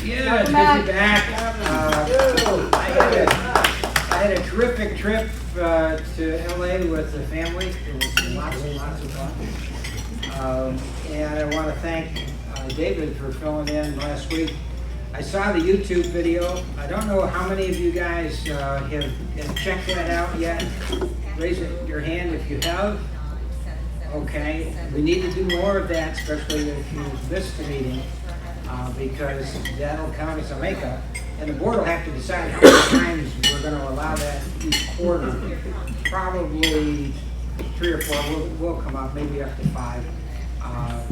Yeah, it's good to be back. I had a terrific trip to LA with the family. It was lots and lots of fun. And I want to thank David for filling in last week. I saw the YouTube video. I don't know how many of you guys have checked that out yet. Raise your hand if you have. Okay, we need to do more of that, especially if you missed the meeting, because that'll count as a makeup. And the board will have to decide how many times we're going to allow that each quarter. Probably 3 or 4 will come up, maybe up to 5.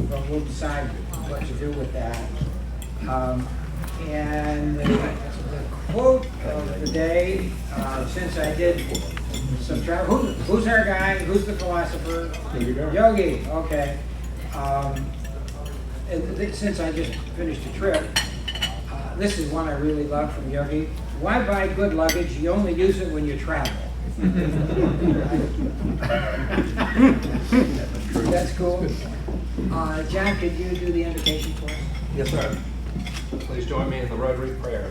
But we'll decide what to do with that. And the quote of the day, since I did some travel, who's our guy? Who's the philosopher? Yogi. Okay. And since I just finished a trip, this is one I really love from Yogi. Why buy good luggage? You only use it when you travel. That's cool. John, could you do the invocation for us? Yes, sir. Please join me in the Rotary prayer.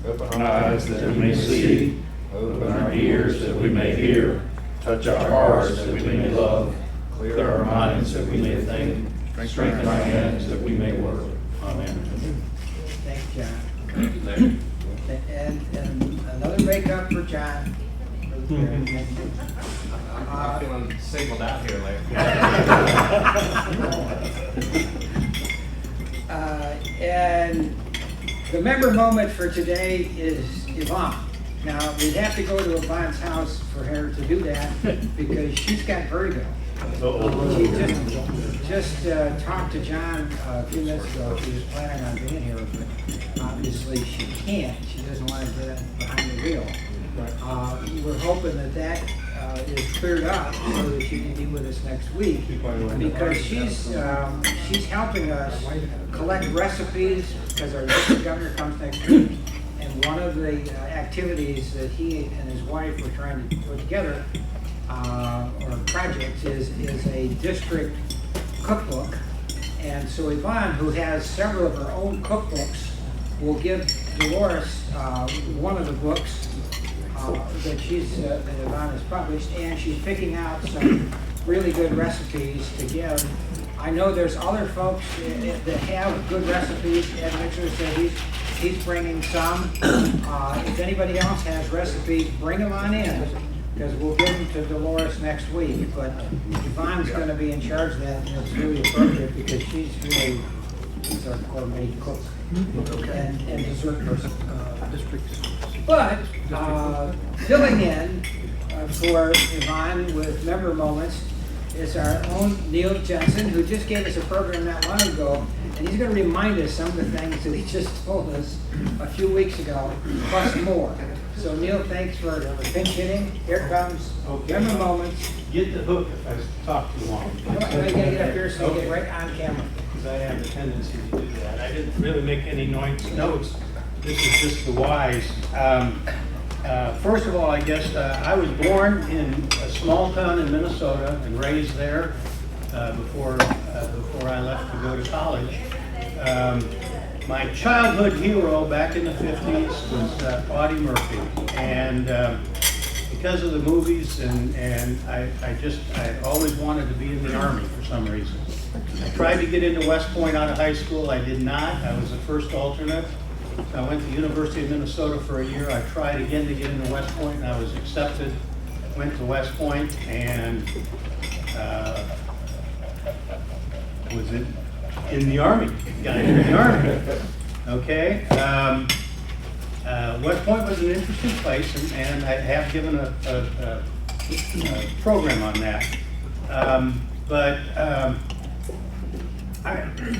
Open our eyes that we may see, open our ears that we may hear, touch our hearts that we may love, clear our minds that we may think, strengthen our hands that we may work. Amen. Thanks, John. And another makeup for John. I'm feeling singled out here lately. And the member moment for today is Yvonne. Now, we'd have to go to Yvonne's house for her to do that because she's got vertigo. She just talked to John a few minutes ago. She was planning on being here, but obviously she can't. She doesn't want to get behind the wheel. We're hoping that is cleared up so that she can be with us next week, because she's helping us collect recipes, because our district governor comes next week, and one of the activities that he and his wife were trying to put together, or projects, is a district cookbook. And so Yvonne, who has several of her own cookbooks, will give Dolores one of the books that Yvonne has published, and she's picking out some really good recipes to give. I know there's other folks that have good recipes. Ed Mixer said he's bringing some. If anybody else has recipes, bring them on in, because we'll give them to Dolores next week. But Yvonne's going to be in charge of that, and it's really appropriate because she's our gourmet cook and dessert person. But filling in for Yvonne with member moments is our own Neil Jensen, who just gave us a program not long ago, and he's going to remind us some of the things that he just told us a few weeks ago, plus more. So Neil, thanks for pinch hitting. Here comes member moments. Get the hook if I talk too long. You got to get up here so you get right on camera. Because I have a tendency to do that. I didn't really make any notes. This is just the whys. First of all, I guess I was born in a small town in Minnesota and raised there before I left to go to college. My childhood hero back in the 50s was Audie Murphy, and because of the movies, and I always wanted to be in the Army for some reason. I tried to get into West Point out of high school. I did not. I was the first alternate. I went to the University of Minnesota for a year. I tried again to get into West Point, and I was accepted. Went to West Point and was in the Army. Got into the Army. Okay. West Point was an interesting place, and I have given a program on that.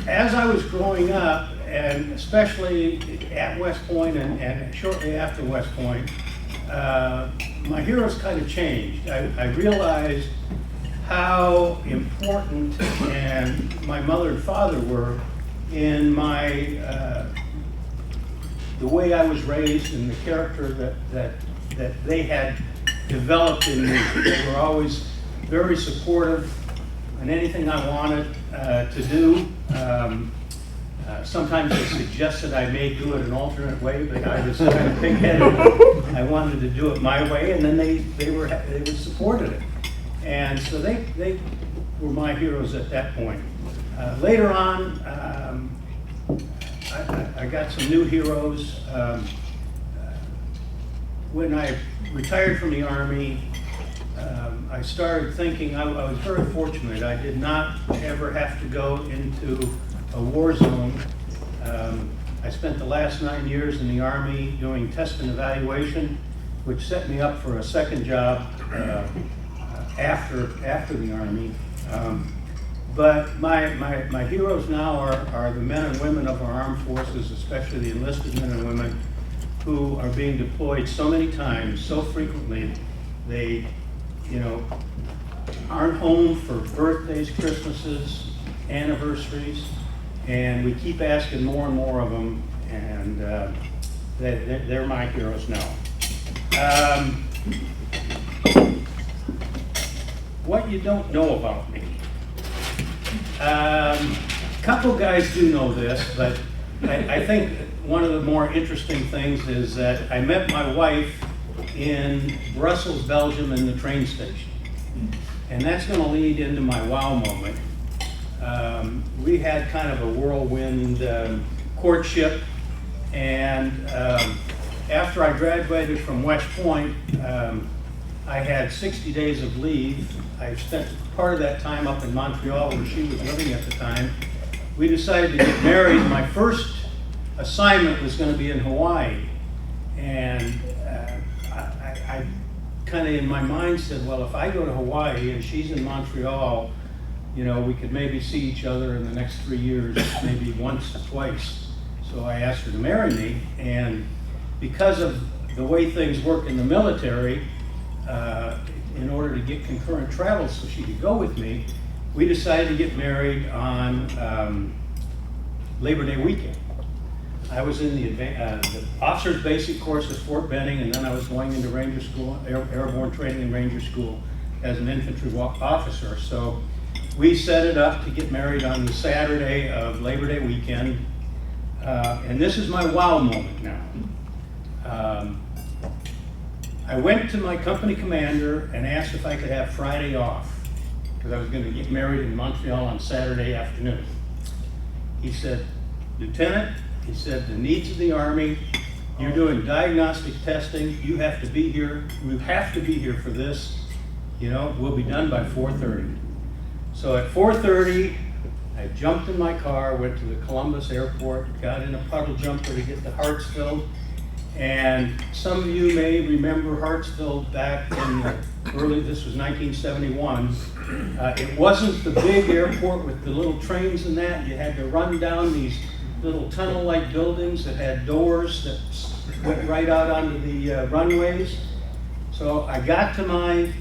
As I was growing up, and especially at West Point and shortly after West Point, my heroes kind of changed. I realized how important and my mother and father were in the way I was raised and the character that they had developed in me. They were always very supportive in anything I wanted to do. Sometimes they suggested I may do it an alternate way, but I was kind of pig-headed. I wanted to do it my way, and then they supported it. And so they were my heroes at that point. Later on, I got some new heroes. When I retired from the Army, I started thinking, I was very fortunate. I did not ever have to go into a war zone. I spent the last 9 years in the Army doing test and evaluation, which set me up for a second job after the Army. But my heroes now are the men and women of our armed forces, especially the enlisted men and women who are being deployed so many times, so frequently. They, aren't home for birthdays, Christmases, anniversaries, and we keep asking more and more of them, and they're my heroes now. What you don't know about me. A couple guys do know this, but I think one of the more interesting things is that I met my wife in Brussels, Belgium, in the train station. And that's going to lead into my wow moment. We had kind of a whirlwind courtship, and after I graduated from West Point, I had 60 days of leave. I spent part of that time up in Montreal where she was living at the time. We decided to get married. My first assignment was going to be in Hawaii. And I kind of in my mind said, well, if I go to Hawaii and she's in Montreal, we could maybe see each other in the next 3 years, maybe once or twice. So I asked her to marry me, and because of the way things work in the military, in order to get concurrent travel so she could go with me, we decided to get married on Labor Day weekend. I was in the officer's basic course at Fort Benning, and then I was going into Ranger School, Airborne Training and Ranger School as an infantry officer. So we set it up to get married on the Saturday of Labor Day weekend. And this is my wow moment now. I went to my company commander and asked if I could have Friday off, because I was going to get married in Montreal on Saturday afternoon. He said, Lieutenant, he said, the needs of the Army, you're doing diagnostic testing, you have to be here, we have to be here for this, we'll be done by 4:30. So at 4:30, I jumped in my car, went to the Columbus airport, got in a puddle jumper to get the Hartsfield, and some of you may remember Hartsfield back in this was 1971. It wasn't the big airport with the little trains and that. You had to run down these little tunnel-like buildings that had doors that went right out onto the runways. So I got to my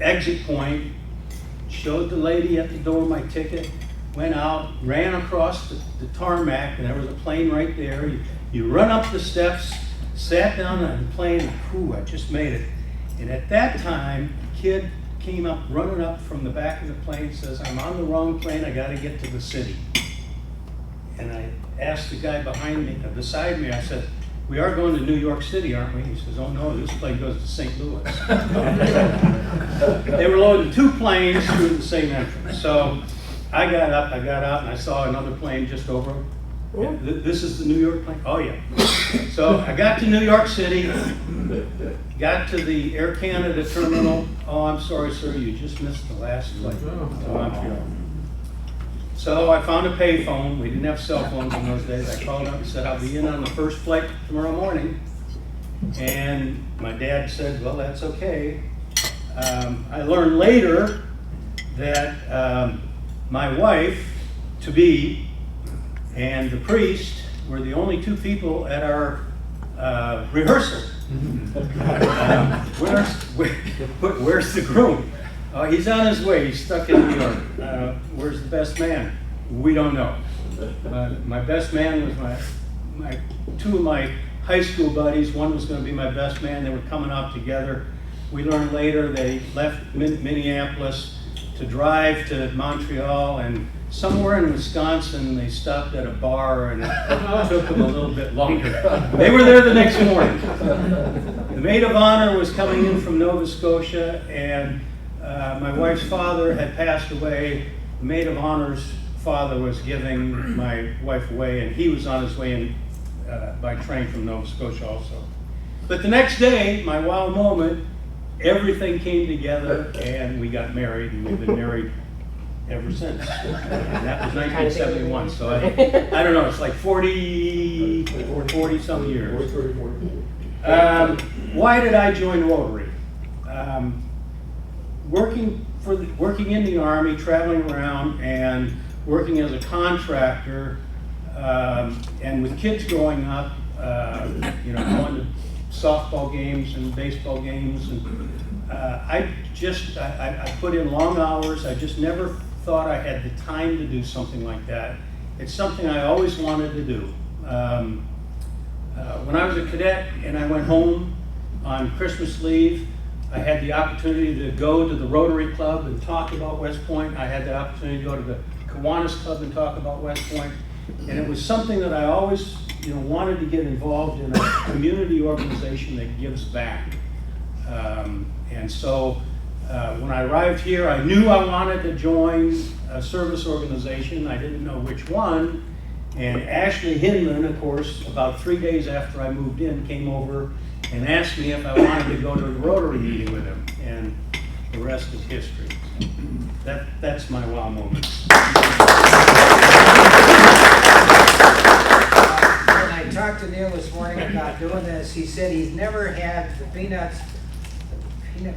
exit point, showed the lady at the door my ticket, went out, ran across the tarmac, and there was a plane right there. You run up the steps, sat down on the plane, and I just made it. And at that time, a kid came up, running up from the back of the plane, says, I'm on the wrong plane, I gotta get to the city. And I asked the guy beside me, I said, we are going to New York City, aren't we? He says, oh no, this plane goes to St. Louis. They were loading 2 planes through the same entrance. So I got up, I got out, and I saw another plane just over. This is the New York plane? Oh yeah. So I got to New York City, got to the Air Canada terminal. Oh, I'm sorry, sir, you just missed the last flight to Montreal. So I found a payphone. We didn't have cell phones in those days. I called up and said, I'll be in on the first flight tomorrow morning. And my dad said, well, that's okay. I learned later that my wife-to-be and the priest were the only 2 people at our rehearsal. Where's the groom? He's on his way. He's stuck in New York. Where's the best man? We don't know. My best man was my 2 of my high school buddies. One was going to be my best man. They were coming out together. We learned later they left Minneapolis to drive to Montreal and somewhere in Wisconsin, they stopped at a bar and it took them a little bit longer. They were there the next morning. The maid of honor was coming in from Nova Scotia, and my wife's father had passed away. The maid of honor's father was giving my wife away, and he was on his way in by train from Nova Scotia also. But the next day, my wow moment, everything came together and we got married, and we've been married ever since. And that was 1971, so I don't know, it's like 40 some years. Why did I join Rotary? Working in the Army, traveling around and working as a contractor, and with kids growing up, going to softball games and baseball games, and I put in long hours. I just never thought I had the time to do something like that. It's something I always wanted to do. When I was a cadet and I went home on Christmas leave, I had the opportunity to go to the Rotary Club and talk about West Point. I had the opportunity to go to the Kiwanis Club and talk about West Point. And it was something that I always wanted to get involved in, a community organization that gives back. And so when I arrived here, I knew I wanted to join a service organization. I didn't know which one. And Ashley Hinman, of course, about 3 days after I moved in, came over and asked me if I wanted to go to a Rotary meeting with him. And the rest is history. That's my wow moment. When I talked to Neil this morning about doing this, he said he's never had the peanut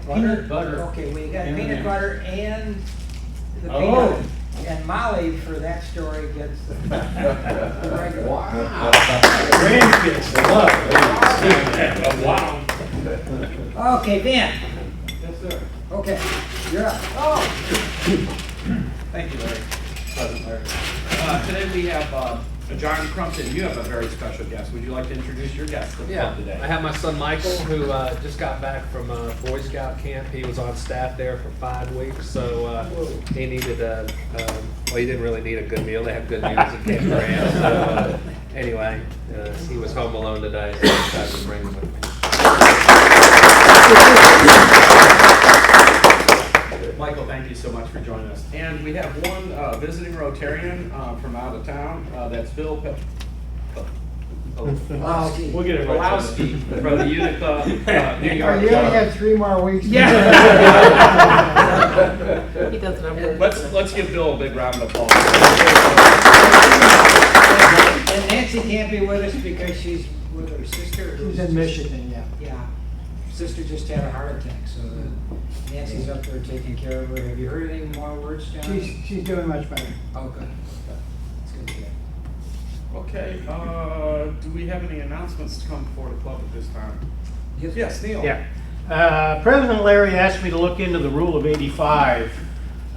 butter. Okay, we got peanut butter and the peanut. And Molly, for that story, gets the regular. Wow. Grandkids, they love it. Wow. Okay, Ben. Yes, sir. Okay, you're up. Oh. Thank you, Larry. Present, Larry. Today we have John Crumpton. You have a very special guest. Would you like to introduce your guest to the club today? I have my son Michael, who just got back from Boy Scout camp. He was on staff there for 5 weeks, so he needed he didn't really need a good meal. They have good meals at Camp Grant. So anyway, he was home alone today, so I decided to bring him with me. Michael, thank you so much for joining us. And we have one visiting Rotarian from out of town. That's Bill We'll get it Pulowski from the Utica, New York. You only have 3 more weeks. Yeah. He does number. Let's give Bill a big round of applause. And Nancy can't be with us because she's with her sister. She's in Michigan, yeah. Yeah. Sister just had a heart attack, so Nancy's up there taking care of her. Have you heard any more words, John? She's doing much better. Oh, good. That's good to hear. Okay, do we have any announcements to come before the club at this time? Yes, Neil. Yeah. President Larry asked me to look into the Rule of 85.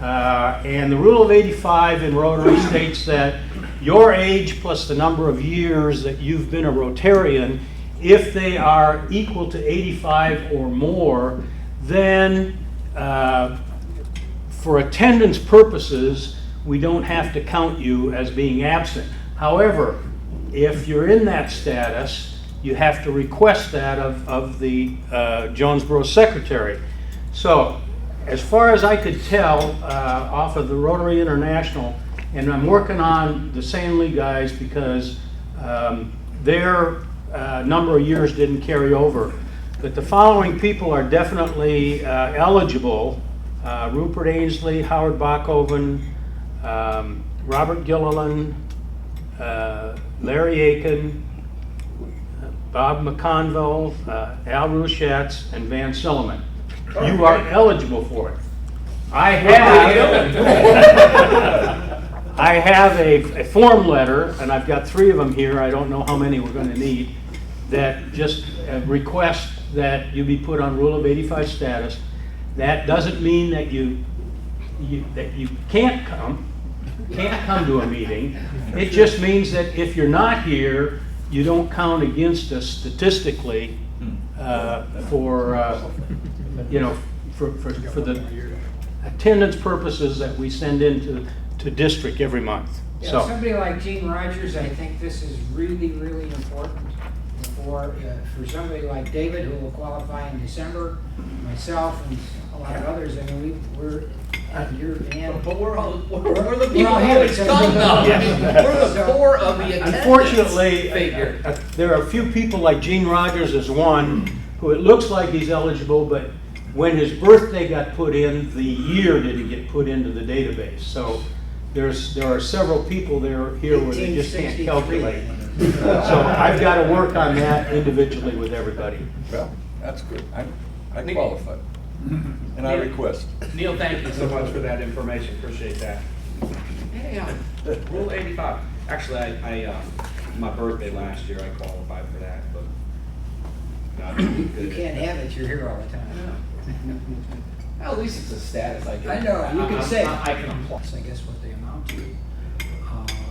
And the Rule of 85 in Rotary states that your age plus the number of years that you've been a Rotarian, if they are equal to 85 or more, then for attendance purposes, we don't have to count you as being absent. However, if you're in that status, you have to request that of the Jonesboro secretary. So, as far as I could tell, off of the Rotary International, and I'm working on the Sanley guys because their number of years didn't carry over. But the following people are definitely eligible: Rupert Ainsley, Howard Bachhoven, Robert Gilliland, Larry Aiken, Bob McConville, Al Ruchatz, and Van Silliman. You are eligible for it. I have a form letter, and I've got 3 of them here. I don't know how many we're going to need, that just request that you be put on Rule of 85 status. That doesn't mean that you can't come to a meeting. It just means that if you're not here, you don't count against us statistically for the attendance purposes that we send into to district every month. Yeah, So, somebody like Gene Rogers, I think this is really, really important for somebody like David, who will qualify in December, myself, and a lot of others. I mean, we're you're and But we're the We're people all who here, always so- come though. Yes. We're the core of the attendance unfortunately, figure. there are a few people like Gene Rogers is one, who it looks like he's eligible, but when his birthday got put in, the year didn't get put into the database. So there are several people here where they just can't 1863. calculate. So I've got to work on that individually with everybody. Well, that's good. I qualify. And I request. Neil, thank you so much for that information. Appreciate that. Hey, Rule 85. Actually, I my birthday last year, I qualified for that, but not really good you at can't that. have it. You're here all the time. Well, at least it's a status I can. I know, you can say it. I can apply. That's, I guess, what they amount to.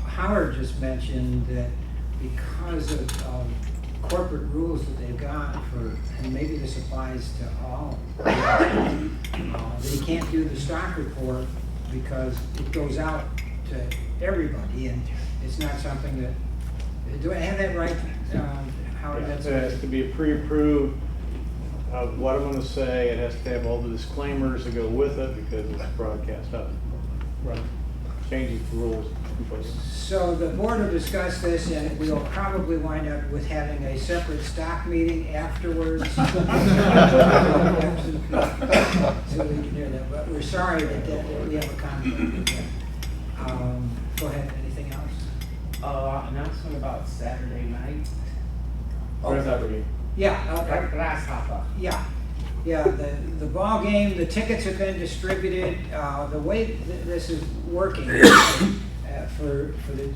Howard just mentioned that because of corporate rules that they've got for, and maybe this applies to all, they can't do the stock report because it goes out to everybody, and it's not something that, do I have that right, Howard? Yeah, That's it has to be pre-approved of what I'm gonna say. It has to have all the disclaimers that go with it because it's broadcast up. Right. Changes the rules completely. So the board will discuss this, and we'll probably wind up with having a separate stock meeting afterwards. So we can hear that, but we're sorry that we have a conflict. Go ahead, anything else? Announcement about Saturday night. Rotary. Yeah, Grasshopper. yeah, the ball game, the tickets have been distributed. The way this is working for the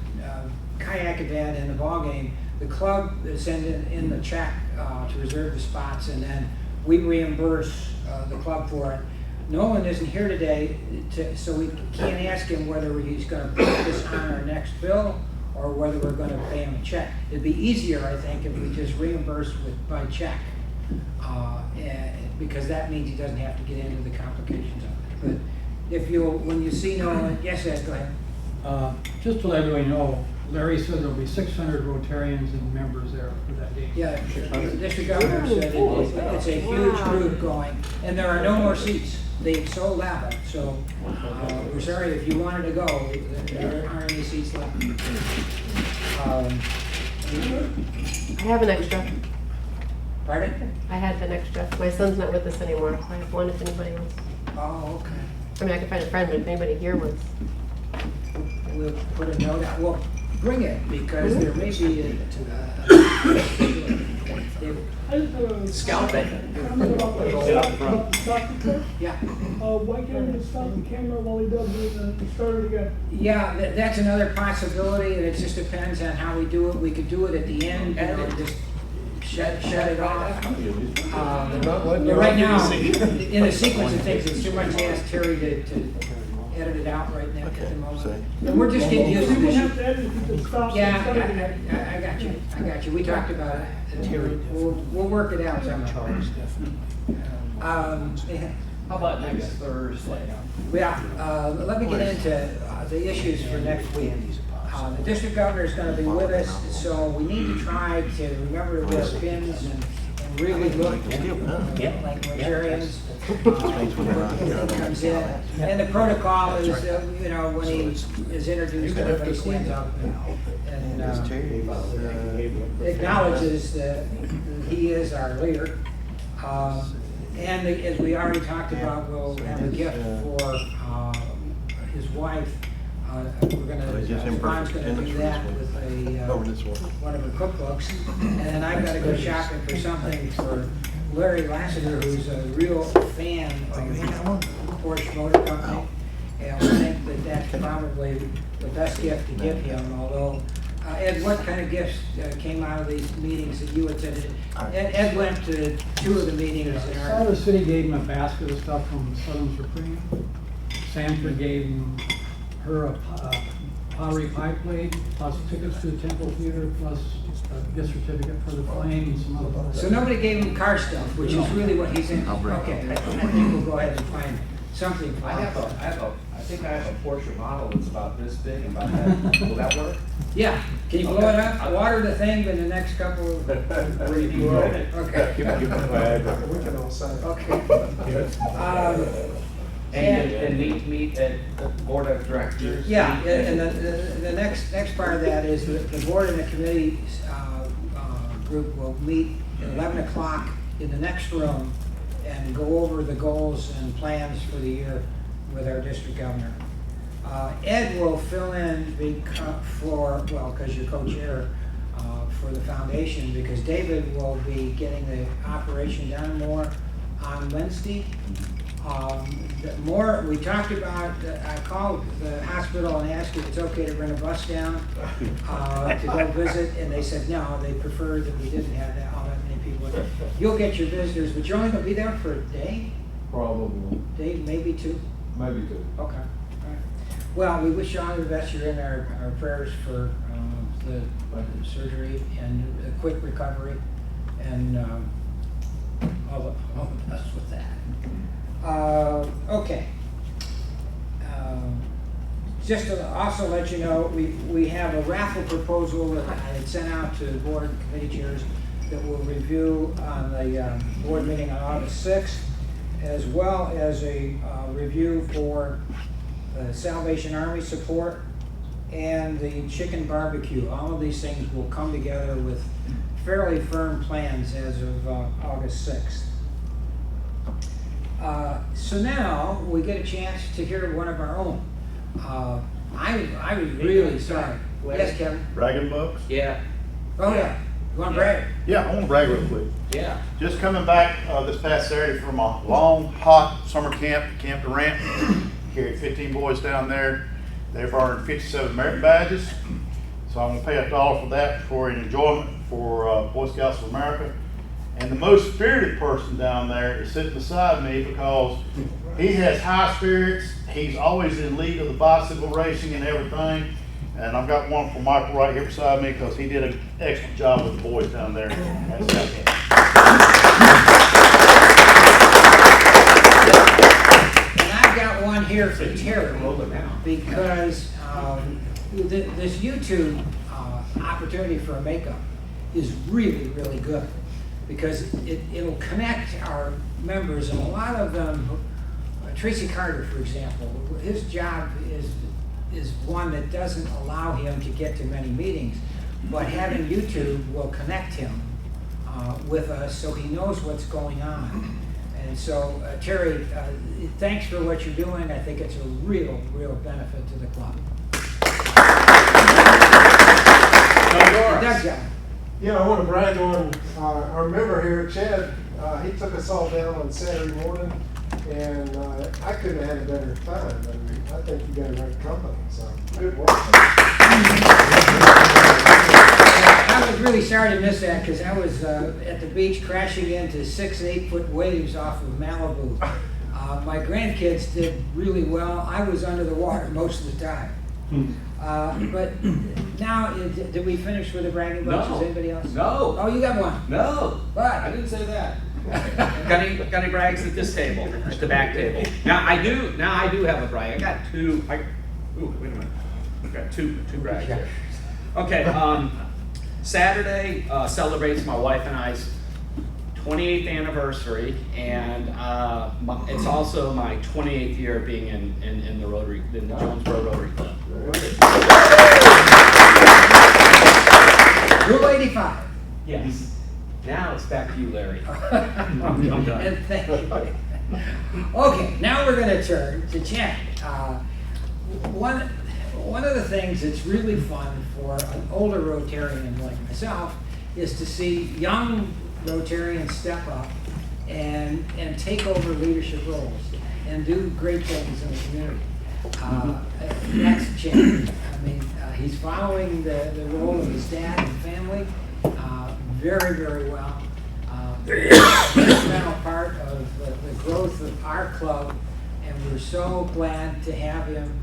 kayak event and the ball game, the club sends in the check to reserve the spots, and then we reimburse the club for it. Nolan isn't here today, so we can't ask him whether he's going to put this on our next bill or whether we're going to pay him a check. It'd be easier, I think, if we just reimburse by check, because that means he doesn't have to get into the complications of it. But if when you see Nolan, yes, Ed, go ahead. Just to let everybody know, Larry said there'll be 600 Rotarians and members there for that game. Yeah, the district governor said it's a huge group going, and there are no more seats. They've sold out, so we're sorry if you wanted to go, there aren't any seats left. I have an extra. Pardon? I had an extra. My son's not with us anymore, so I have one if anybody wants. Oh, okay. I mean, I can find a friend, but if anybody here wants. We'll put a note out, well, bring it, because there may be Scalping. yeah. Why can't we stop the camera while he does it and start it again? Yeah, that's another possibility, and it just depends on how we do it. We could do it at the end, and then just shut it off. But right now, in the sequence of things, it's too much to ask Terry to edit it out right now at the moment. And we're just getting used to We have this. to edit it if it stops and start it again. Yeah, I got you. We talked about it, Terry. We'll work it out somehow. Yeah. How about next Thursday? Yeah, let me get into the issues for next week. The district governor is going to be with us, so we need to try to remember to wear pins and really look like Rotarians when he comes in. And the protocol is, when he is introduced, everybody stands up and acknowledges that he is our leader. And as we already talked about, we'll have a gift for his wife. Ron's gonna do that with one of her cookbooks. And then I've gotta go shopping for something for Larry Lassiter, who's a real fan of Porsche Motor Company. And I think that that's probably the best gift to give him, although, Ed, what kind of gifts came out of these meetings that you attended? Ed went to 2 of the meetings in our. The city gave him a basket of stuff from Southern Supreme. Sanford gave her a pottery pie plate, plus tickets to the Temple Theater, plus a gift certificate for the Flame and some other. So nobody gave him car stuff, which is really what he's in. Okay, I think we'll go ahead and find something for I him. have a think I have a Porsche model that's about this big and about that. Will that work? Yeah, can you blow it up, water the thing in the next couple of? Okay. Okay. We can all sign it. Okay. And meet at the board of directors. Yeah, and the next part of that is the board and the committee group will meet at 11 o'clock in the next room and go over the goals and plans for the year with our district governor. Ed will fill in because you're co-chair for the foundation, because David will be getting the operation done more on Wednesday. We talked about, I called the hospital and asked if it's okay to bring a bus down to go visit, and they said no, they preferred that we didn't have all that many people. You'll get your visitors, but you're only gonna be there for a day? Probably, Day, maybe two? maybe two. Okay. All right. Well, we wish you all the best. You're in our prayers for the surgery and a quick recovery, and all the best with that. Okay. Just to also let you know, we have a raffle proposal that I had sent out to the board and committee chairs that we'll review on the board meeting on August 6th, as well as a review for the Salvation Army support and the chicken barbecue. All of these things will come together with fairly firm plans as of August 6th. So now we get a chance to hear one of our own. I was really sorry. Yes, Kevin? Bragging bucks? Yeah, Oh, yeah. You want to brag? Yeah, I want to brag real quick. yeah. Just coming back this past Saturday from a long, hot summer camp, Camp Durant. Carried 15 boys down there. They've earned 57 merit badges. So I'm going to pay $1 for that for an enjoyment for Boy Scouts of America. And the most spirited person down there is sitting beside me because he has high spirits. He's always in lead of the bicycle racing and everything. And I've got one for Michael right here beside me because he did an excellent job with the boys down there. That's it. And I've got one here for Terry, because this YouTube opportunity for a makeup is really, really good, because it'll connect our members, and a lot of them, Tracy Carter, for example, his job is one that doesn't allow him to get to many meetings, but having YouTube will connect him with us so he knows what's going on. And so, Terry, thanks for what you're doing. I think it's a real, real benefit to the club. Doug, Yeah, I want to brag on our member here, Chad. He took us all down on Saturday morning, and I couldn't have had a better time. I mean, I think you got a great company, so good work. I was really sorry to miss that, because I was at the beach crashing into 6 and 8 foot waves off of Malibu. My grandkids did really well. I was under the water most of the time. But now, did we finish with the bragging bucks? No. Is anybody else? No. Oh, you got one. No, But I didn't say that. got any brags at this table, at the back table? Now I do have a brag. I got two. Ooh, wait a minute. I've got two brags here. Okay. Saturday celebrates my wife and I's 28th anniversary, and it's also my 28th year being in the Rotary, in the Jonesboro Rotary Club. Rule 85. Yes. Now it's back to you, Larry. I'm done. And thank you. Okay, now we're going to turn to Chad. One of the things that's really fun for an older Rotarian like myself is to see young Rotarians step up and take over leadership roles and do great things in the community. That's Chad. I mean, he's following the role of his dad and family very, very well. Instrumental part of the growth of our club, and we're so glad to have him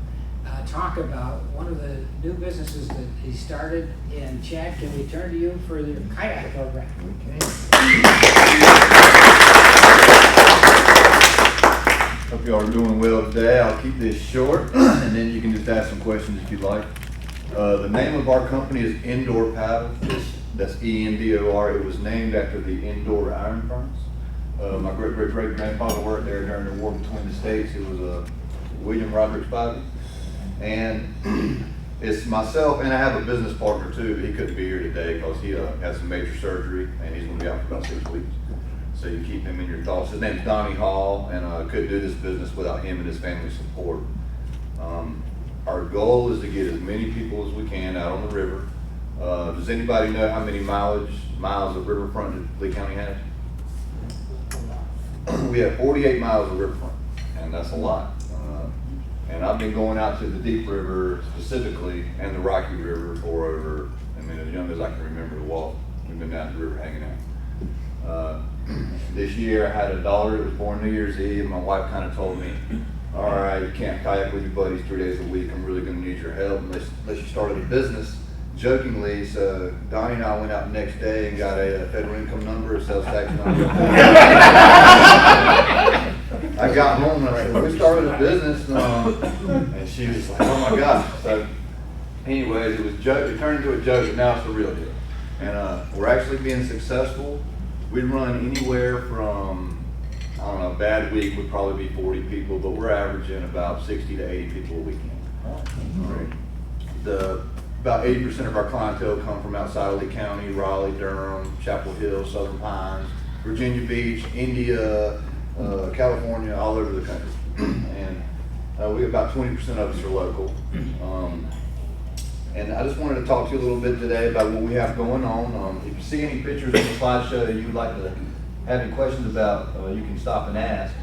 talk about one of the new businesses that he started. And Chad, can we turn to you for the kayak program? We can. Hope you all are doing well today. I'll keep this short, and then you can just ask some questions if you like. The name of our company is Indoor Paddle. That's E-N-D-O-R. It was named after the indoor iron furnace. My great-great-great-grandfather worked there during the war between the states. It was William Roderick's Paddle. And it's myself, and I have a business partner too, but he couldn't be here today because he had some major surgery, and he's going to be out for about 6 weeks. So you keep him in your thoughts. His name's Donnie Hall, and couldn't do this business without him and his family's support. Our goal is to get as many people as we can out on the river. Does anybody know how many miles of riverfront Lee County has? We have 48 miles of riverfront, and that's a lot. And I've been going out to the Deep River specifically and the Rocky River for over, as young as I can remember to walk. We've been down the river hanging out. This year I had a daughter that was born New Year's Eve. My wife kind of told me, all right, you can't kayak with your buddies 3 days a week. I'm really going to need your help unless you started a business. Jokingly, so Donnie and I went out the next day and got a federal income number, a sales tax number. I got home and I said, we started a business, and she was like, oh my gosh. So anyways, it turned into a joke, but now it's the real deal. And we're actually being successful. We run anywhere from, I don't know, a bad week would probably be 40 people, but we're averaging about 60 to 80 people a weekend. Right. About 80% of our clientele come from outside of Lee County, Raleigh, Durham, Chapel Hill, Southern Pines, Virginia Beach, India, California, all over the country. And we about 20% of us are local. And I just wanted to talk to you a little bit today about what we have going on. If you see any pictures on the slideshow that you would like to have any questions about, you can stop and ask.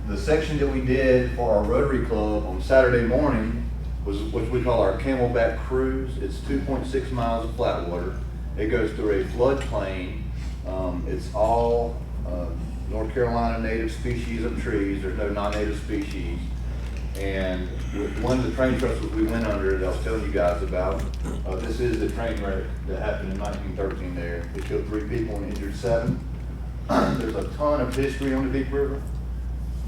The section that we did for our Rotary Club on Saturday morning was what we call our Camelback Cruise. It's 2.6 miles of flat water. It goes through a floodplain. It's all North Carolina native species of trees. There's no non-native species. And with one of the train trestles we went under that I was telling you guys about, this is the train wreck that happened in 1913 there. It killed 3 people and injured 7. There's a ton of history on the Deep River.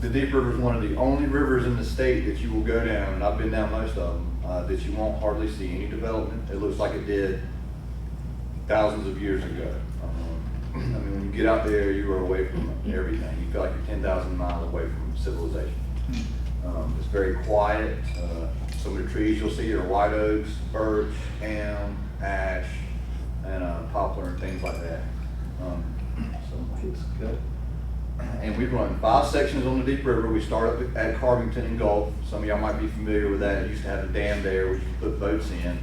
The Deep River is one of the only rivers in the state that you will go down, and I've been down most of them, that you won't hardly see any development. It looks like it did thousands of years ago. When you get out there, you are away from everything. You feel like you're 10,000 miles away from civilization. It's very quiet. Some of the trees you'll see are white oaks, birch, elm, ash, and poplar and things like that. So it's good. And we run 5 sections on the Deep River. We start up at Carbington and Gulf. Some of y'all might be familiar with that. It used to have a dam there which you put boats in.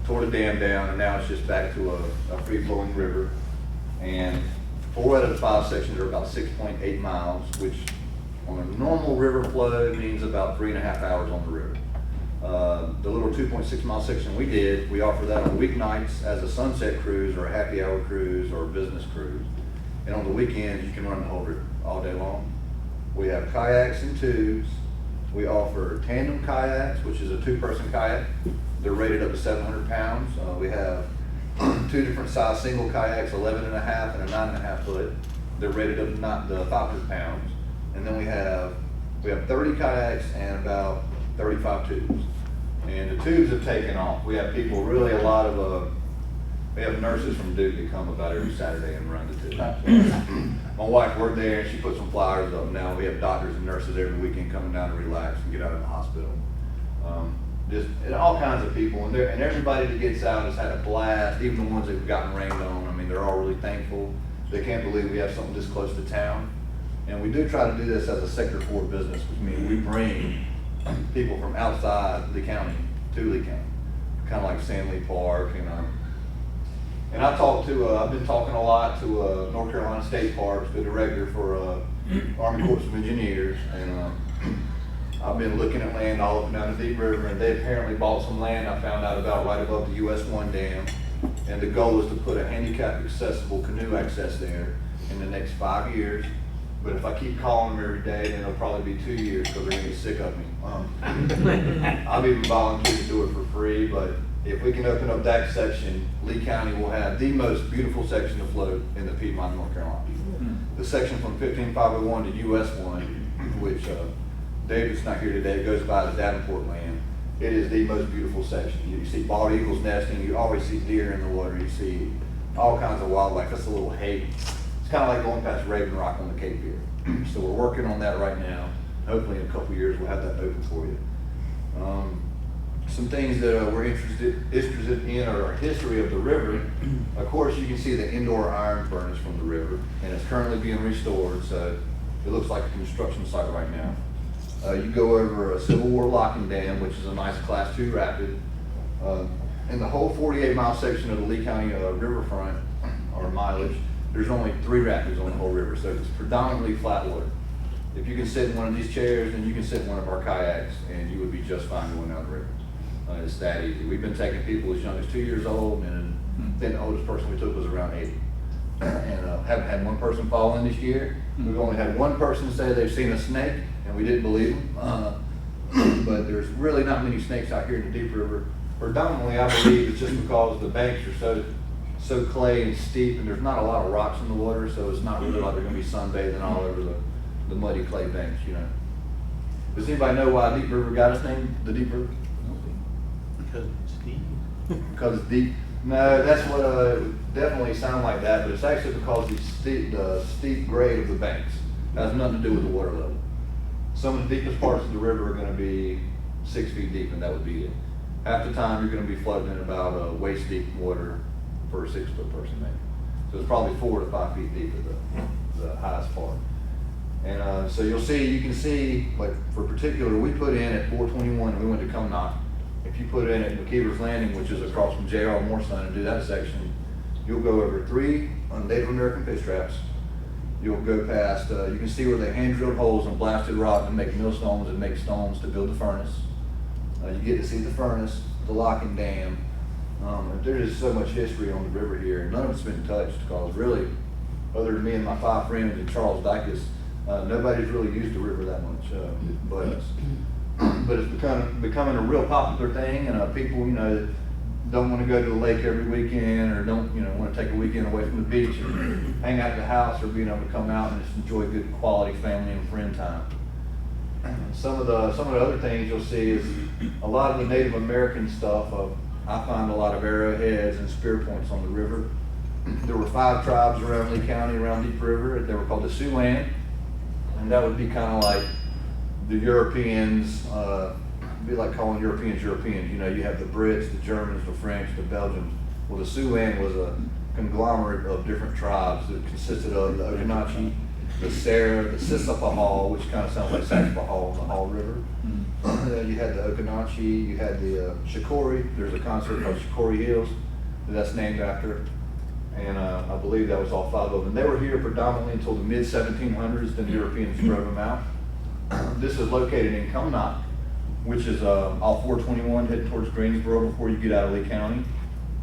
Tore the dam down, and now it's just back to a free-flowing river. And 4 out of the 5 sections are about 6.8 miles, which on a normal river flow means about 3.5 hours on the river. The little 2.6 mile section we did, we offer that on weeknights as a sunset cruise or a happy hour cruise or a business cruise. And on the weekends, you can run the whole river all day long. We have kayaks and tubes. We offer tandem kayaks, which is a 2-person kayak. They're rated up to 700 pounds. We have 2 different size single kayaks, 11.5 and a 9.5 foot. They're rated up to 500 pounds. And then we have 30 kayaks and about 35 tubes. And the tubes have taken off. We have people really, we have nurses from Duke that come about every Saturday and run the tubes. My wife worked there and she put some flyers up. Now we have doctors and nurses every weekend coming down to relax and get out of the hospital. And all kinds of people, and everybody that gets out has had a blast, even the ones that have gotten rained on. They're all really thankful. They can't believe we have something this close to town. And we do try to do this as a Sector 4 business, which means we bring people from outside the county to Lee County, kind of like Sandley Park, And I've been talking a lot to North Carolina State Parks, the director for Army Corps of Engineers, and I've been looking at land all up and down the Deep River, and they apparently bought some land I found out about right above the US 1 dam, and the goal is to put a handicap accessible canoe access there in the next 5 years. But if I keep calling them every day, then it'll probably be 2 years because they're gonna get sick of me. I've even volunteered to do it for free, but if we can open up that section, Lee County will have the most beautiful section to float in the Piedmont, North Carolina. The section from 15501 to US 1, which David's not here today, it goes by the Davenport land. It is the most beautiful section. You see bald eagles nesting, you always see deer in the water, you see all kinds of wildlife. That's a little haven. It's kind of like going past Raven Rock on the Cape here. So we're working on that right now. Hopefully in a couple of years we'll have that open for you. Some things that we're interested in are our history of the river. Of course, you can see the indoor iron furnace from the river, and it's currently being restored, so it looks like a construction site right now. You go over a Civil War locking dam, which is a nice Class 2 rapid. In the whole 48-mile section of the Lee County riverfront, or mileage, there's only 3 rapids on the whole river, so it's predominantly flat water. If you can sit in one of these chairs, then you can sit in one of our kayaks, and you would be just fine going down the river. It's that easy. We've been taking people as young as 2 years old, and then the oldest person we took was around 80. And haven't had one person fall in this year. We've only had one person say they've seen a snake, and we didn't believe them. But there's really not many snakes out here in the Deep River. Predominantly, I believe it's just because the banks are so clay and steep, and there's not a lot of rocks in the water, so it's not really like they're going to be sunbathing all over the muddy clay banks, you know. Does anybody know why Deep River got its name, the Deep River? Because it's deep. Because it's deep? No, that's what definitely sound like that, but it's actually because the steep grade of the banks. It has nothing to do with the water level. Some of the deepest parts of the river are going to be 6 feet deep, and that would be it. Half the time, you're going to be floating in about waist deep water for a 6-foot person, maybe. So it's probably 4 to 5 feet deep at the highest part. And so you can see, like for particular, we put in at 421, we went to Comnock. If you put in at McKeever's Landing, which is across from J.R. Morrison, and do that section, you'll go over 3 Native American fish traps. You'll go past, you can see where they hand drilled holes and blasted rock and make millstones and make stones to build the furnace. You get to see the furnace, the locking dam. There's just so much history on the river here, and none of it's been touched because really, other than me and my 5 friends and Charles Dykes, nobody's really used the river that much, but it's becoming a real popular thing, and people, that don't want to go to the lake every weekend, or don't, want to take a weekend away from the beach and hang out at the house, or being able to come out and just enjoy good quality family and friend time. Some of the other things you'll see is a lot of the Native American stuff. I find a lot of arrowheads and spear points on the river. There were 5 tribes around Lee County, around Deep River. They were called the Siouan, and that would be kind of like the Europeans. It'd be like calling Europeans Europeans. You have the Brits, the Germans, the French, the Belgians. Well, the Siouan was a conglomerate of different tribes that consisted of the Okanachi, the Sarah, the Sissapahal, which kind of sounds like Saxapahal on the Hall River. You had the Okanachi, you had the Shikori. There's a concert called Shikori Hills that's named after. And I believe that was all 5 of them. They were here predominantly until the mid-1700s, then the Europeans drove them out. This is located in Comnock, which is off 421 heading towards Greensboro before you get out of Lee County.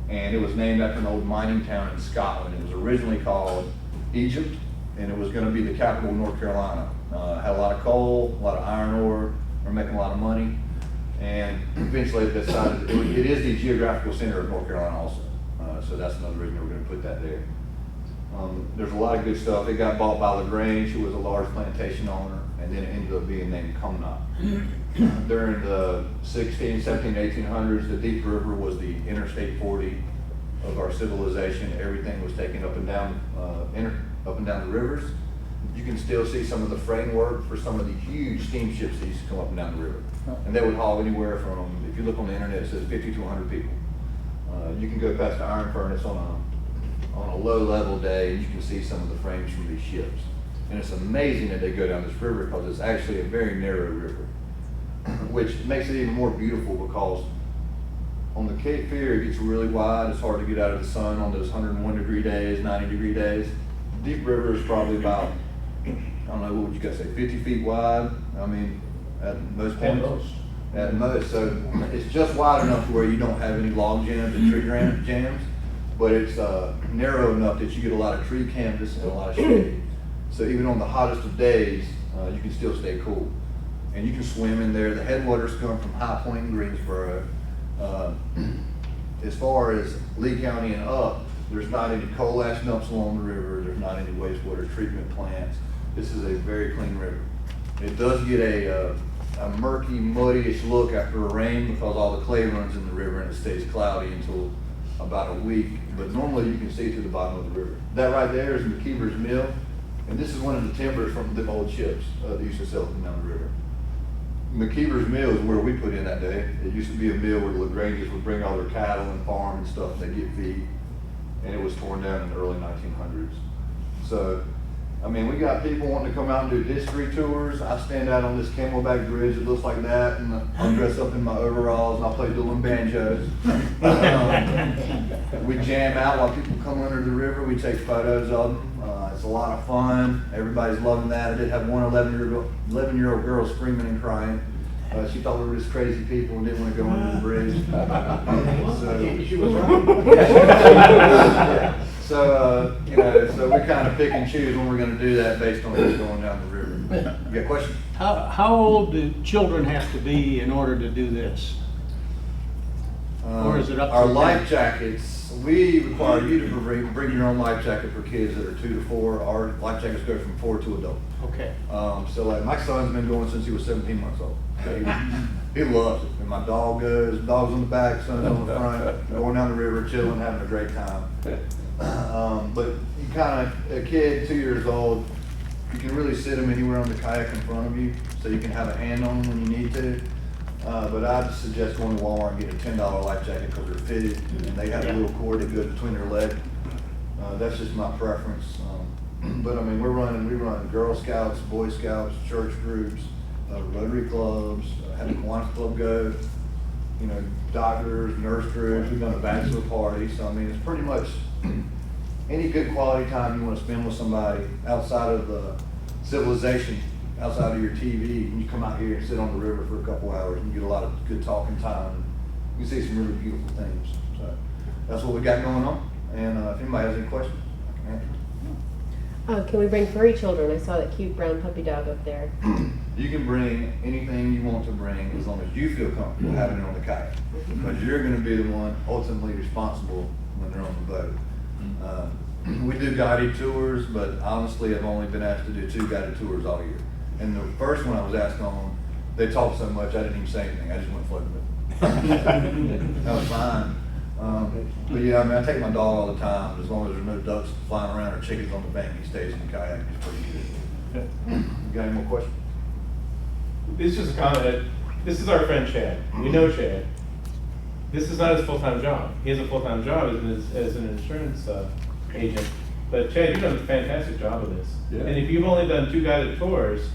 And it was named after an old mining town in Scotland. It was originally called Egypt, and it was going to be the capital of North Carolina. Had a lot of coal, a lot of iron ore, were making a lot of money, and eventually they decided it is the geographical center of North Carolina also. So that's another reason we're going to put that there. There's a lot of good stuff. It got bought by LaGrange, who was a large plantation owner, and then it ended up being named Comnock. During the 16, 17, 1800s, the Deep River was the Interstate 40 of our civilization. Everything was taken up and down the rivers. You can still see some of the framework for some of the huge steamships that used to come up and down the river. And they would haul anywhere from, if you look on the internet, it says 50 to 100 people. You can go past the iron furnace on a low level day, and you can see some of the frames from these ships. And it's amazing that they go down this river because it's actually a very narrow river, which makes it even more beautiful because on the Cape Fear, it gets really wide. It's hard to get out of the sun on those 101-degree days, 90-degree days. Deep River is probably about, I don't know, what would you guys say, 50 feet wide? I mean, at most points. At most. So it's just wide enough to where you don't have any log jams and tree jams, but it's narrow enough that you get a lot of tree canvas and a lot of shade. So even on the hottest of days, you can still stay cool. And you can swim in there. The headwaters come from High Point in Greensboro. As far as Lee County and up, there's not any coal ash dumps along the river. There's not any wastewater treatment plants. This is a very clean river. It does get a a murky, muddyish look after a rain because all the clay runs in the river and it stays cloudy until about a week. But normally you can see to the bottom of the river. That right there is McKeever's Mill, and this is one of the timbers from the old ships that used to sail up and down the river. McKeever's Mill is where we put in that day. It used to be a mill where the LaGranges would bring all their cattle and farm and stuff, and they'd get feed. And it was torn down in the early 1900s. So, I mean, we got people wanting to come out and do history tours. I stand out on this camelback bridge that looks like that, and I'll dress up in my overalls and I'll play dual and banjos. We jam out while people come under the river. We take photos of them. It's a lot of fun. Everybody's loving that. I did have one 11-year-old girl screaming and crying. She thought we were just crazy people and didn't want to go under the bridge. She was right. So, you know, so we kind of pick and choose when we're going to do that based on who's going down the river. You got a question? How old do children have to be in order to do this? Or is it up to Our them? life jackets, we require you to bring your own life jacket for kids that are 2 to 4. Our life jackets go from 4 to adult. Okay. So like my son's been going since he was 17 months old. He loves it. And my dog goes, dog's on the back, son's on the front, going down the river, chilling, having a great time. But you kind of, a kid 2 years old, you can really sit them anywhere on the kayak in front of you, so you can have a hand on them when you need to. But I just suggest going to Walmart and getting a $10 life jacket because they're fitted and they have a little cord that goes between their legs. That's just my preference. But I mean, we run Girl Scouts, Boy Scouts, church groups, Rotary clubs, have a Kiwanis Club go, you know, doctors, nurse groups. We've done a bachelor party. So I mean, it's pretty much any good quality time you want to spend with somebody outside of civilization, outside of your TV. And you come out here and sit on the river for a couple hours and you get a lot of good talking time. You can see some really beautiful things. So that's what we got going on. And if anybody has any questions, I can answer. Can we bring furry children? I saw that cute brown puppy dog up there. You can bring anything you want to bring as long as you feel comfortable having it on the kayak. Because you're going to be the one ultimately responsible when they're on the boat. We do guided tours, but honestly I've only been asked to do 2 guided tours all year. And the first one I was asked on, they talked so much I didn't even say anything. I just went floating with it. That was fine. But yeah, I mean, I take my dog all the time. As long as there's no ducks flying around or chickens on the bank, he stays in the kayak. He's pretty good. You got any more questions? This is just a comment. This is our friend Chad. We know Chad. This is not his full-time job. He has a full-time job as an insurance agent. But Chad, you've done a fantastic job of this. Yeah. And if you've only done 2 guided tours,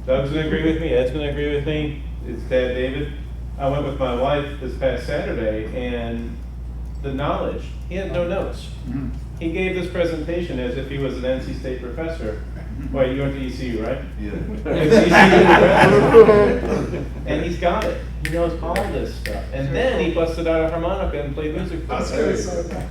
Doug's gonna agree with me, Ed's gonna agree with me, it's Dad David. I went with my wife this past Saturday, and the knowledge, he had no notes. He gave this presentation as if he was an NC State professor. Wait, you went to ECU, right? Yeah. And he's got it. He knows all this stuff. And then he busted out a harmonica and played music for us.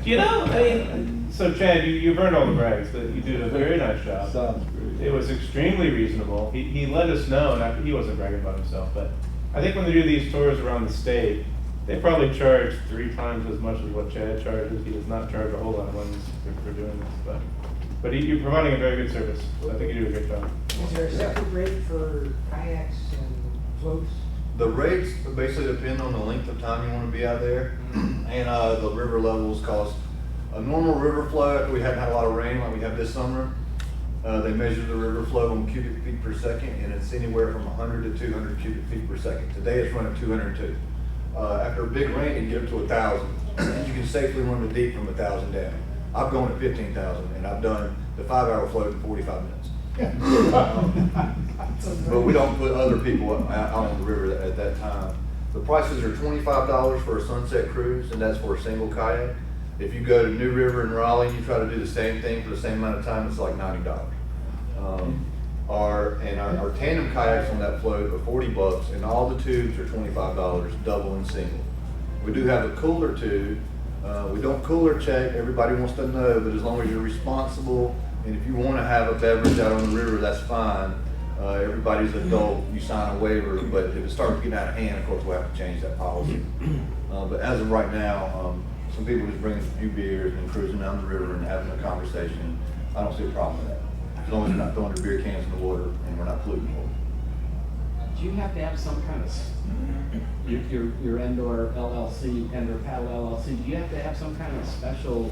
You know, I mean, so Chad, you've earned all the brags, but you did a very nice job. Sounds great. It was extremely reasonable. He let us know, and he wasn't bragging about himself, but I think when they do these tours around the state, they probably charge 3 times as much as what Chad charges. He does not charge a whole lot of money for doing this, but you're providing a very good service. So I think you do a great job. Is there a separate rate for kayaks and floats? The rates basically depend on the length of time you want to be out there, and the river levels cost. A normal river flow, after we haven't had a lot of rain like we have this summer, they measure the river flow in cubic feet per second, and it's anywhere from 100 to 200 cubic feet per second. Today it's running 202. After a big rain, you get up to 1,000, and you can safely run the deep from 1,000 down. I've gone to 15,000, and I've done the 5-hour float in 45 minutes. But we don't put other people out on the river at that time. The prices are $25 for a sunset cruise, and that's for a single kayak. If you go to New River in Raleigh and you try to do the same thing for the same amount of time, it's like $90. Our tandem kayaks on that float are $40, and all the tubes are $25, double and single. We do have a cooler tube. We don't cooler check. Everybody wants to know, but as long as you're responsible, and if you want to have a beverage out on the river, that's fine. Everybody's adult. You sign a waiver, but if it starts getting out of hand, of course, we'll have to change that policy. But as of right now, some people just bring a few beers and cruising down the river and having a conversation. I don't see a problem with that. As long as you're not throwing your beer cans in the water and we're not polluting the water. do you have to have some kind of, your Endor LLC, Endor Paddle LLC, do you have to have some kind of special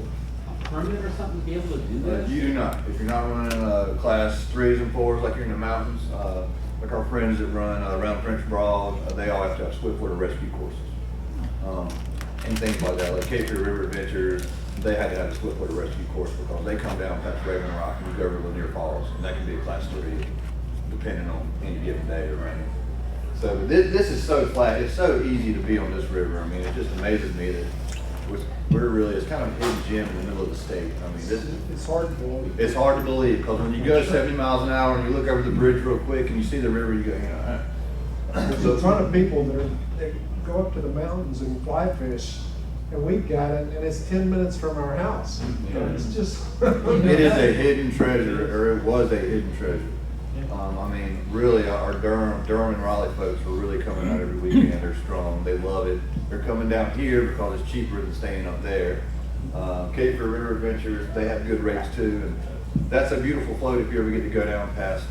permit or something to be able to do this? You do not. If you're not running class 3s and 4s like you're in the mountains, like our friends that run around French Broad, they all have to have swiftwater rescue courses. And things like that, like Cape Fear River Adventures, they had to have a swiftwater rescue course because they come down past Raven Rock and you go over Lanier Falls, and that can be a class 3 depending on any given day or rain. So this is so flat, it's so easy to be on this river. I mean, it just amazes me that it's kind of a hidden gem in the middle of the state. I mean, this is, It's hard to believe. it's hard to believe because when you go 70 miles an hour and you look over the bridge real quick and you see the river, you go, There's a ton of people that go up to the mountains and fly fish, and we've got it, and it's 10 minutes from our house. It's just. It is a hidden treasure, or it was a hidden treasure. I mean, really, our Durham and Raleigh folks are really coming out every weekend. They're strong. They love it. They're coming down here because it's cheaper than staying up there. Cape Fear River Adventures, they have good rates too. And that's a beautiful float if you ever get to go down past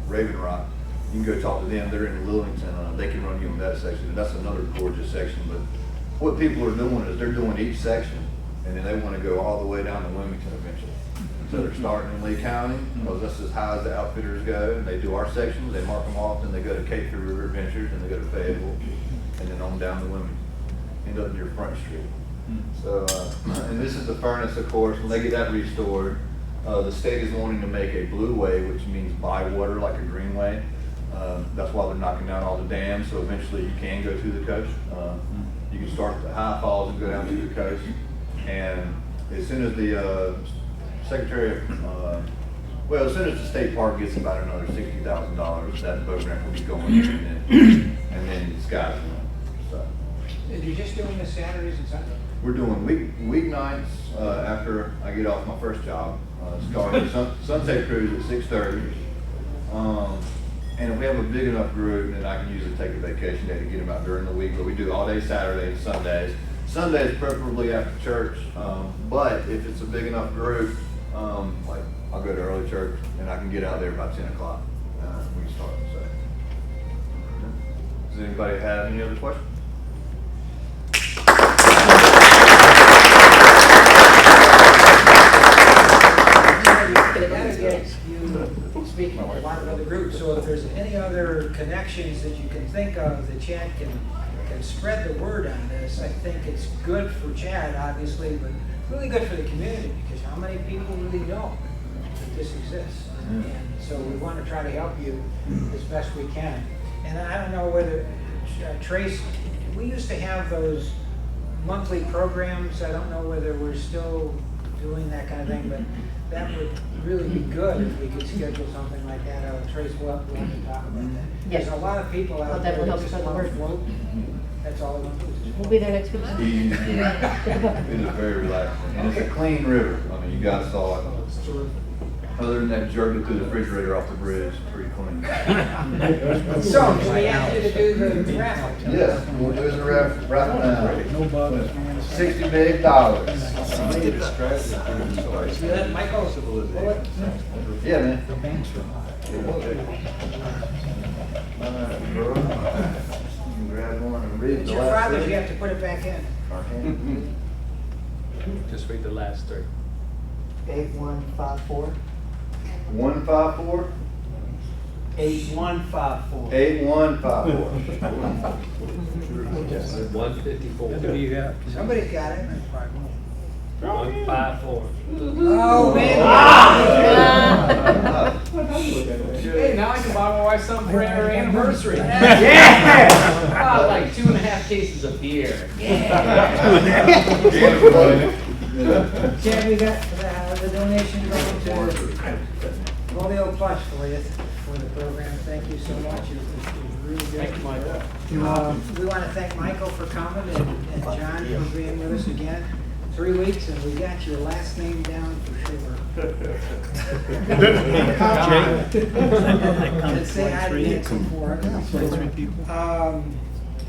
Raven Rock. You can go talk to them. They're in Lillington. They can run you on that section. And that's another gorgeous section. But what people are doing is they're doing each section, and then they want to go all the way down to Wilmington eventually. So they're starting in Lee County, because that's as high as the outfitters go. And they do our sections, they mark them off, then they go to Cape Fear River Adventures, and they go to Fayetteville, and then on down to Wilmington. End up near Front Street. So, and this is the furnace, of course. When they get that restored, the state is wanting to make a blue way, which means by water, like a greenway. That's why they're knocking down all the dams, so eventually you can go to the coast. You can start at the high falls and go down to the coast. And as soon as the Secretary of, as soon as the state park gets about another $60,000, that boat ramp will be going, and then the sky's the limit. So You're just doing this Saturdays and Sundays? we're doing weeknights after I get off my first job. Starting sunset cruise at 6:30. And if we have a big enough group, then I can usually take a vacation day to get them out during the week. But we do all day Saturdays, Sundays. Sundays preferably after church. But if it's a big enough group, like I'll go to early church and I can get out there by 10 o'clock. We can start. So, does anybody have any other questions? Speaking of a lot of other groups, so if there's any other connections that you can think of that Chad can spread the word on this, I think it's good for Chad, obviously, but really good for the community, because how many people really know that this exists? And so we want to try to help you as best we can. And I don't know whether, Trace, we used to have those monthly programs. I don't know whether we're still doing that kind of thing, but that would really be good if we could schedule something like that. Trace, we'll have to talk about that. Yes. There's a lot of people out there That will that help just spread the want to word. float. That's all they want to do. is just We'll be there next week. It is very relaxing, and it's a clean river. I mean, you guys saw it. Other than that jerking through the refrigerator off the bridge, pretty clean. So, we asked you to do the raffle. Yes, we'll do the raffle now. No bugs, man. $60 big. You let Michael pull it? Yeah, man. The bank's from. All right, bro. You can grab one and read It's the your last father's, three. you have to put it back in. Just read the last three. 8154. 154. 8154. 8154. 154. What do you got? Somebody's got it. 154. Oh, man. Hey, now I can buy my wife something for her anniversary. Yeah! About like 2.5 cases of beer. Chad, we got the donation going to Rodeo Plus for you, for the program. Thank you so much. It was really good. Thank you, Michael. We want to thank Michael for coming and John for being with us again. 3 weeks, and we got your last name down for sure. Let's say I did before.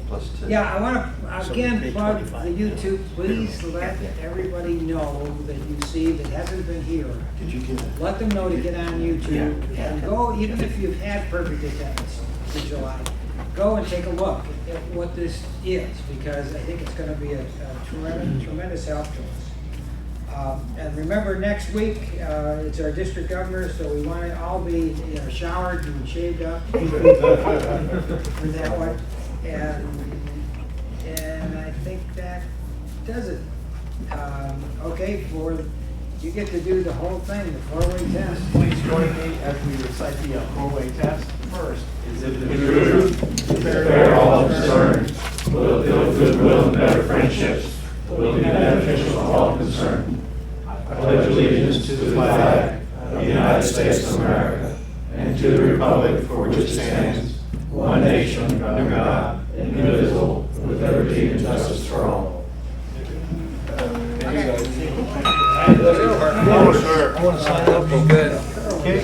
Plus two. Yeah, I want to again plug the YouTube. Please let everybody know that you see that hasn't been here. Let them know to get on YouTube and go, even if you've had perfect attendance for July. go and take a look at what this is, because I think it's gonna be a tremendous help to us. And remember, next week, it's our district governor, so we want to all be, showered and shaved up for that one. And I think that does it. Okay, you get to do the whole thing, the four-way test. Please join me as we recite the four-way test. First, is it The truth, fair all concerned, will build goodwill and better friendships, will be beneficial to all concerned. I pledge allegiance to the flag of the United States of America and to the republic for which it stands, one nation, under God, indivisible, with liberty and justice for all. Sir. I want to sign up. Good. Okay.